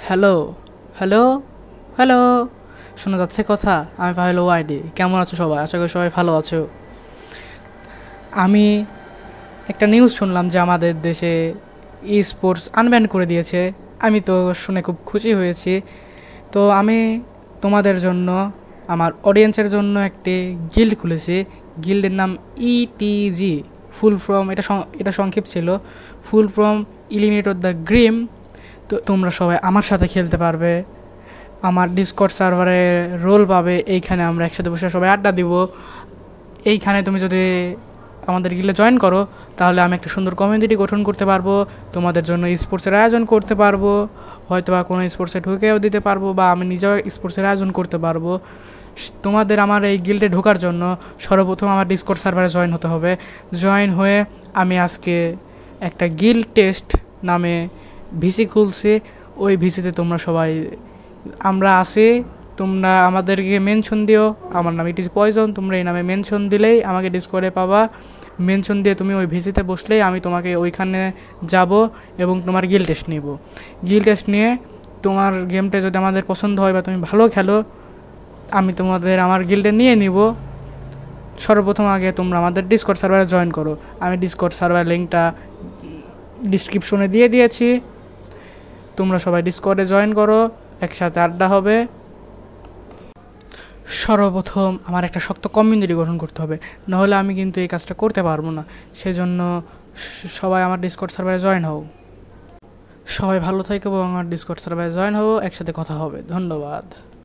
Hello, hello, hello, শোনা যাচ্ছে কথা? আমি পাহেল ওয়াইডি। কেমন আছো সবাই? আশা করি সবাই ভালো আছো। আমি একটা নিউজ শুনলাম যে আমাদের দেশে ই স্পোর্টস আনব্যান করে দিয়েছে। আমি তো শুনে খুব খুশি হয়েছি। তো আমি তোমাদের জন্য, আমার অডিয়েন্সের জন্য একটি গিল্ড খুলেছি। গিল্ডের নাম ইটিজি। ফুল ফর্ম, এটা সংক্ষেপ ছিল full form eliminate of the Grimm. তো তোমরা সবাই আমার সাথে খেলতে পারবে, আমার ডিসকর্ড সার্ভারে রোল পাবে। এইখানে আমরা একসাথে বসে সবাই আড্ডা দিব। এইখানে তুমি যদি আমাদের গিলে জয়েন করো তাহলে আমি একটা সুন্দর কমিউনিটি গঠন করতে পারবো, তোমাদের জন্য স্পোর্টসের আয়োজন করতে পারবো, হয়তো বা কোনো স্পোর্টসে ঢুকেও দিতে পারবো, বা আমি নিজেও স্পোর্টসের আয়োজন করতে পারবো। তোমাদের আমার এই গিল্ডে ঢোকার জন্য সর্বপ্রথম আমার ডিসকর্ড সার্ভারে জয়েন হতে হবে। জয়েন হয়ে আমি আজকে একটা গিল্ড টেস্ট নামে ভিসি খুলছি। ওই ভিসিতে তোমরা সবাই আমরা আসি, তোমরা আমাদেরকে মেনশন দিও। আমার নাম ইট ইজ পয়জন। তোমরা এই নামে মেনশন দিলেই আমাকে ডিসকর্ডে পাবা। মেনশন দিয়ে তুমি ওই ভিসিতে বসলেই আমি তোমাকে ওইখানে যাব এবং তোমার গিল টেস্ট নিব। গিল টেস্ট নিয়ে তোমার গেমটা যদি আমাদের পছন্দ হয় বা তুমি ভালো খেলো, আমি তোমাদের আমার গিল্ডে নিয়ে নিব। সর্বপ্রথম আগে তোমরা আমাদের ডিসকর্ড সার্ভারে জয়েন করো। আমি ডিসকর্ড সার্ভার লিঙ্কটা ডিসক্রিপশনে দিয়ে দিয়েছি। তোমরা সবাই ডিসকর্ডে জয়েন করো, একসাথে আড্ডা হবে। সর্বপ্রথম আমার একটা শক্ত কমিউনিটি গঠন করতে হবে, নাহলে আমি কিন্তু এই কাজটা করতে পারবো না। সেজন্য সবাই আমার ডিসকর্ড সার্ভারে জয়েন হও। সবাই ভালো থাকো এবং আমার ডিসকর্ড সার্ভারে জয়েন হও, একসাথে কথা হবে। ধন্যবাদ।